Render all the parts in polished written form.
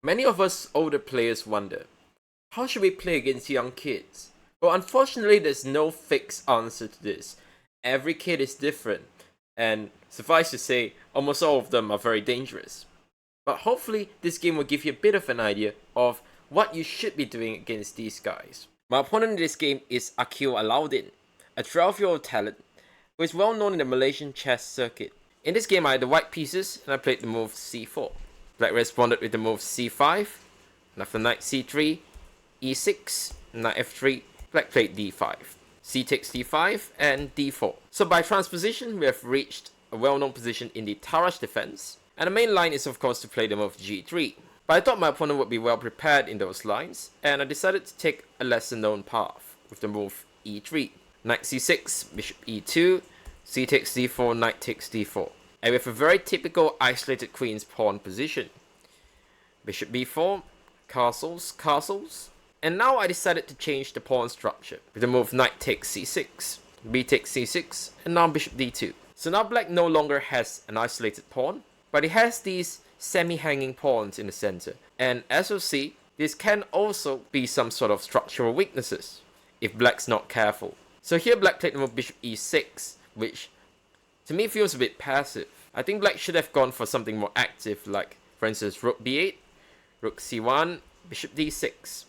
Many of us older players wonder, how should we play against young kids? Well, unfortunately, there's no fixed answer to this. Every kid is different, and suffice to say, almost all of them are very dangerous. But hopefully, this game will give you a bit of an idea of what you should be doing against these guys. My opponent in this game is Aqil Alauddin, a 12-year-old talent who is well known in the Malaysian chess circuit. In this game, I had the white pieces and I played the move c4. Black responded with the move c5, and after knight c3, e6, knight f3, black played d5. C takes d5 and d4. So by transposition, we have reached a well-known position in the Tarrasch defense, and the main line is of course to play the move g3. But I thought my opponent would be well prepared in those lines, and I decided to take a lesser known path with the move e3. Knight c6, bishop e2, c takes d4, knight takes d4. And we have a very typical isolated queen's pawn position. Bishop b4, castles, castles. And now I decided to change the pawn structure with the move knight takes c6, b takes c6, and now bishop d2. So now black no longer has an isolated pawn, but it has these semi-hanging pawns in the center. And as you'll see, this can also be some sort of structural weaknesses if black's not careful. So here black played the move bishop e6, which to me feels a bit passive. I think black should have gone for something more active, like for instance rook b8, rook c1, bishop d6.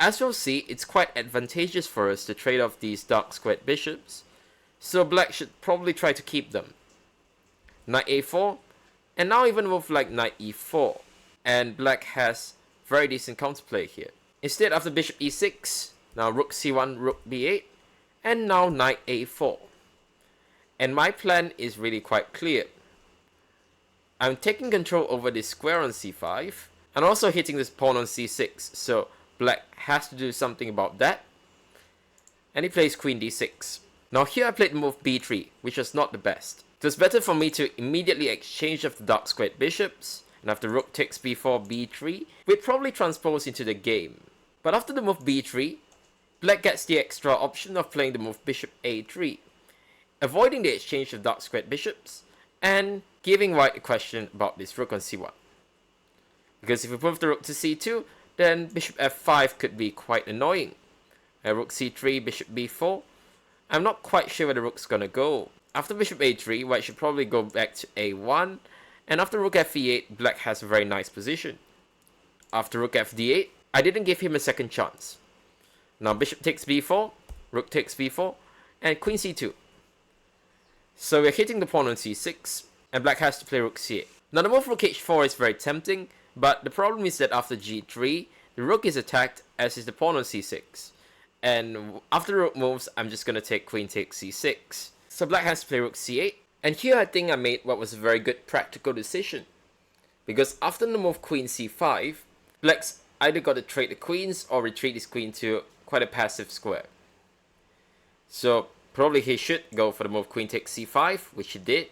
As you'll see, it's quite advantageous for us to trade off these dark squared bishops, so black should probably try to keep them. Knight a4, and now even move like knight e4, and black has very decent counterplay here. Instead, after bishop e6, now rook c1, rook b8, and now knight a4. And my plan is really quite clear. I'm taking control over this square on c5, and also hitting this pawn on c6, so black has to do something about that. And he plays queen d6. Now here I played the move b3, which was not the best. It was better for me to immediately exchange of the dark squared bishops, and after rook takes b4, b3, we'd probably transpose into the game. But after the move b3, black gets the extra option of playing the move bishop a3, avoiding the exchange of dark squared bishops, and giving white a question about this rook on c1. Because if we move the rook to c2, then bishop f5 could be quite annoying. Rook c3, bishop b4. I'm not quite sure where the rook's gonna go. After bishop a3, white should probably go back to a1, and after rook f8, black has a very nice position. After rook fd8, I didn't give him a second chance. Now bishop takes b4, rook takes b4, and queen c2. So we're hitting the pawn on c6, and black has to play rook c8. Now the move rook h4 is very tempting, but the problem is that after g3, the rook is attacked, as is the pawn on c6. And after the rook moves, I'm just going to take queen takes c6. So black has to play rook c8, and here I think I made what was a very good practical decision. Because after the move queen c5, black's either got to trade the queens or retreat his queen to quite a passive square. So probably he should go for the move queen takes c5, which he did.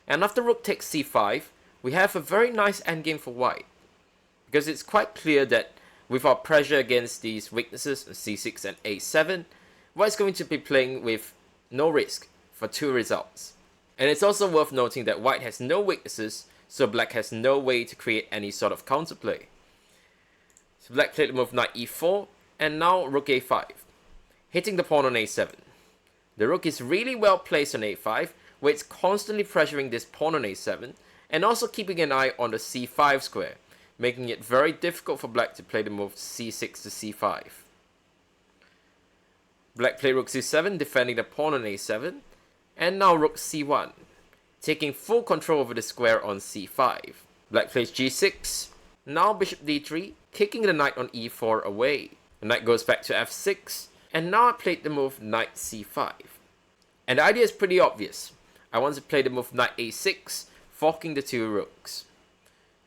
And after rook takes c5, we have a very nice endgame for white. Because it's quite clear that with our pressure against these weaknesses of c6 and a7, white's going to be playing with no risk for two results. And it's also worth noting that white has no weaknesses, so black has no way to create any sort of counterplay. So black played the move knight e4, and now rook a5, hitting the pawn on a7. The rook is really well placed on a5, where it's constantly pressuring this pawn on a7, and also keeping an eye on the c5 square, making it very difficult for black to play the move c6 to c5. Black played rook c7, defending the pawn on a7, and now rook c1, taking full control over the square on c5. Black plays g6, now bishop d3, kicking the knight on e4 away. The knight goes back to f6, and now I played the move knight c5. And the idea is pretty obvious. I want to play the move knight a6, forking the two rooks.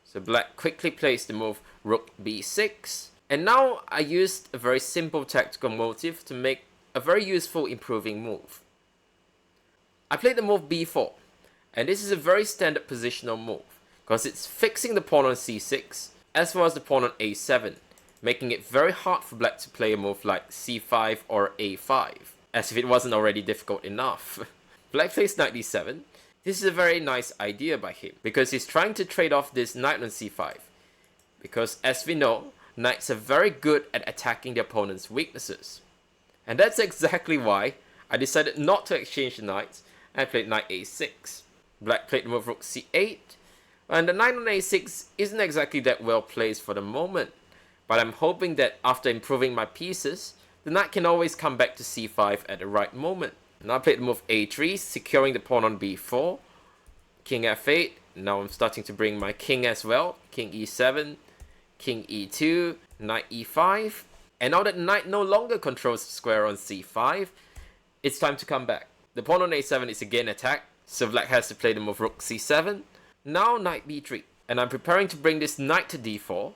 So black quickly plays the move rook b6, and now I used a very simple tactical motive to make a very useful improving move. I played the move b4, and this is a very standard positional move, because it's fixing the pawn on c6, as well as the pawn on a7, making it very hard for black to play a move like c5 or a5, as if it wasn't already difficult enough. Black plays knight d7. This is a very nice idea by him, because he's trying to trade off this knight on c5, because as we know, knights are very good at attacking their opponent's weaknesses. And that's exactly why I decided not to exchange the knights and played knight a6. Black played the move rook c8, and the knight on a6 isn't exactly that well placed for the moment, but I'm hoping that after improving my pieces, the knight can always come back to c5 at the right moment. Now I played the move a3, securing the pawn on b4, king f8, now I'm starting to bring my king as well, king e7, king e2, knight e5, and now that the knight no longer controls the square on c5, it's time to come back. The pawn on a7 is again attacked, so black has to play the move rook c7, now knight b3, and I'm preparing to bring this knight to d4,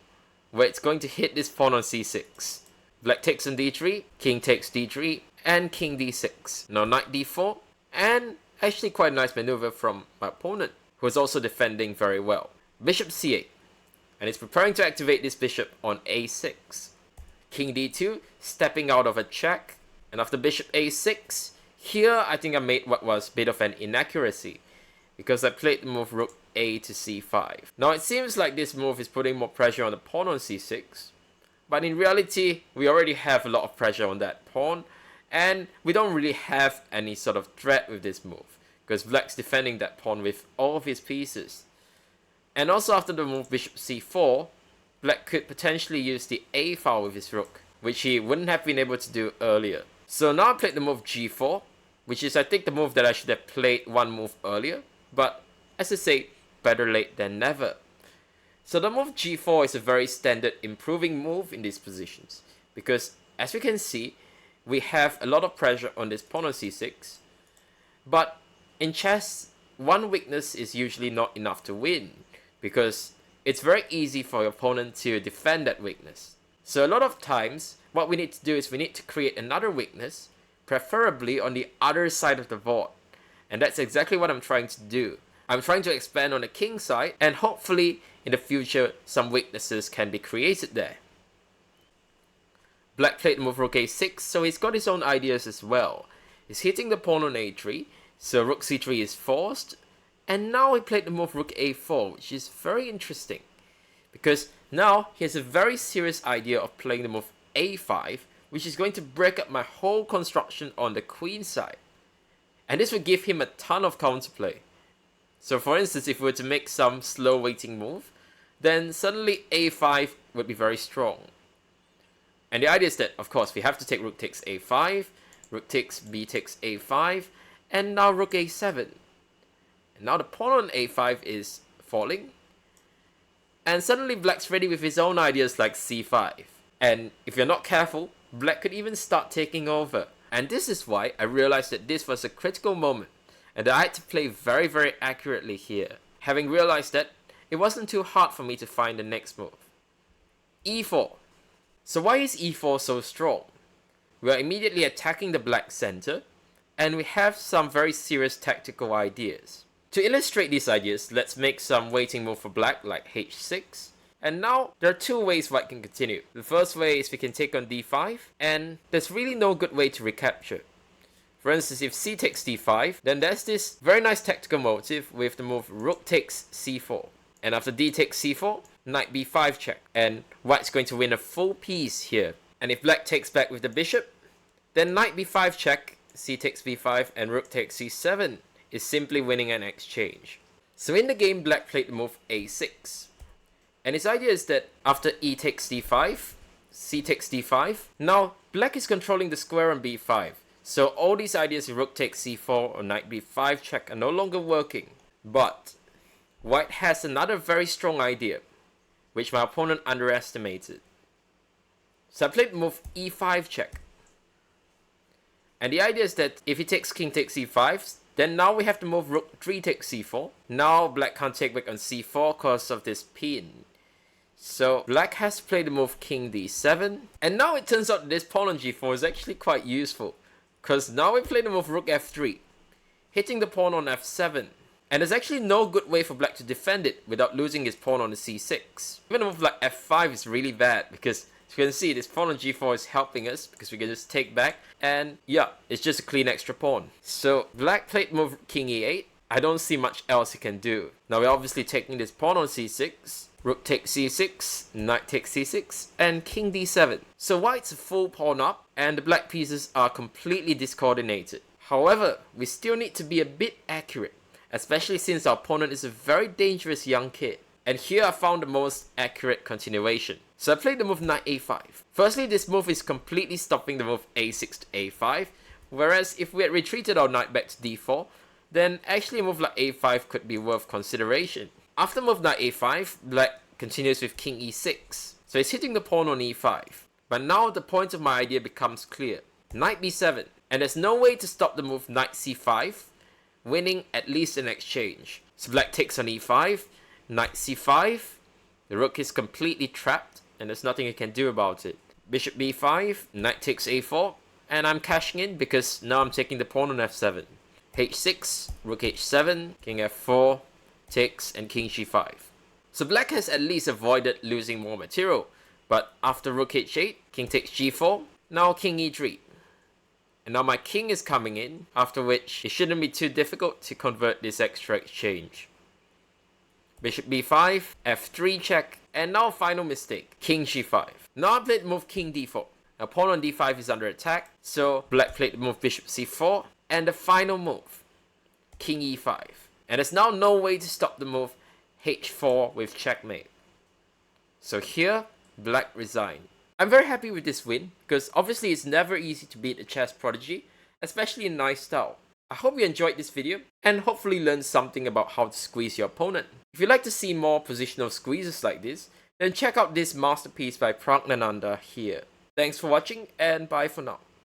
where it's going to hit this pawn on c6. Black takes on d3, king takes d3, and king d6. Now knight d4, and actually quite a nice maneuver from my opponent, who is also defending very well. Bishop c8, and it's preparing to activate this bishop on a6. King d2, stepping out of a check, and after bishop a6, here I think I made what was a bit of an inaccuracy, because I played the move rook a to c5. Now it seems like this move is putting more pressure on the pawn on c6, but in reality, we already have a lot of pressure on that pawn, and we don't really have any sort of threat with this move, because black's defending that pawn with all of his pieces. And also after the move bishop c4, black could potentially use the a file with his rook, which he wouldn't have been able to do earlier. So now I played the move g4, which is I think the move that I should have played one move earlier, but as I say, better late than never. So the move g4 is a very standard improving move in these positions, because as we can see, we have a lot of pressure on this pawn on c6, but in chess, one weakness is usually not enough to win, because it's very easy for your opponent to defend that weakness. So a lot of times, what we need to do is we need to create another weakness, preferably on the other side of the board, and that's exactly what I'm trying to do. I'm trying to expand on the king side, and hopefully in the future some weaknesses can be created there. Black played the move rook a6, so he's got his own ideas as well. He's hitting the pawn on a3, so rook c3 is forced, and now he played the move rook a4, which is very interesting, because now he has a very serious idea of playing the move a5, which is going to break up my whole construction on the queen side, and this will give him a ton of counterplay. So for instance, if we were to make some slow waiting move, then suddenly a5 would be very strong. And the idea is that, of course, we have to take rook takes a5, rook takes b takes a5, and now rook a7. And now the pawn on a5 is falling, and suddenly black's ready with his own ideas like c5. And if you're not careful, black could even start taking over. And this is why I realized that this was a critical moment, and that I had to play very, very accurately here. Having realized that, it wasn't too hard for me to find the next move. e4. So why is e4 so strong? We are immediately attacking the black center, and we have some very serious tactical ideas. To illustrate these ideas, let's make some waiting move for black like h6. And now, there are two ways white can continue. The first way is we can take on d5, and there's really no good way to recapture. For instance, if c takes d5, then there's this very nice tactical motive with the move rook takes c4. And after d takes c4, knight b5 check, and white's going to win a full piece here. And if black takes back with the bishop, then knight b5 check, c takes b5, and rook takes c7 is simply winning an exchange. So in the game, black played the move a6. And his idea is that after e takes d5, c takes d5, now black is controlling the square on b5. So all these ideas rook takes c4 or knight b5 check are no longer working. But white has another very strong idea, which my opponent underestimated. So I played the move e5 check. And the idea is that if he takes king takes c5, then now we have to move rook 3 takes c4. Now black can't take back on c4 because of this pin. So black has to play the move king d7. And now it turns out that this pawn on g4 is actually quite useful, because now we play the move rook f3, hitting the pawn on f7. And there's actually no good way for black to defend it without losing his pawn on the c6. Even a move like f5 is really bad, because as you can see, this pawn on g4 is helping us because we can just take back, and yeah, it's just a clean extra pawn. So black played move king e8. I don't see much else he can do. Now we're obviously taking this pawn on c6, Rook takes c6, knight takes c6, and king d7. So white's full pawn up, and the black pieces are completely discoordinated. However, we still need to be a bit accurate, especially since our opponent is a very dangerous young kid. And here I found the most accurate continuation. So I played the move knight a5. Firstly, this move is completely stopping the move a6 to a5, whereas if we had retreated our knight back to d4, then actually a move like a5 could be worth consideration. After move knight a5, black continues with king e6. So he's hitting the pawn on e5. But now the point of my idea becomes clear. Knight b7. And there's no way to stop the move knight c5, winning at least an exchange. So black takes on e5, knight c5. The rook is completely trapped, and there's nothing he can do about it. Bishop b5, knight takes a4, and I'm cashing in because now I'm taking the pawn on f7. h6, rook h7, king f4, takes, and king g5. So black has at least avoided losing more material, but after rook h8, king takes g4, now king e3. And now my king is coming in, after which it shouldn't be too difficult to convert this extra exchange. Bishop b5, f3 check, and now final mistake, king g5. Now I played the move king d4. Now pawn on d5 is under attack, so black played the move bishop c4, and the final move, king e5. And there's now no way to stop the move h4 with checkmate. So here, black resigned. I'm very happy with this win, because obviously it's never easy to beat a chess prodigy, especially in nice style. I hope you enjoyed this video, and hopefully learned something about how to squeeze your opponent. If you'd like to see more positional squeezes like this, then check out this masterpiece by Pragnananda here. Thanks for watching, and bye for now.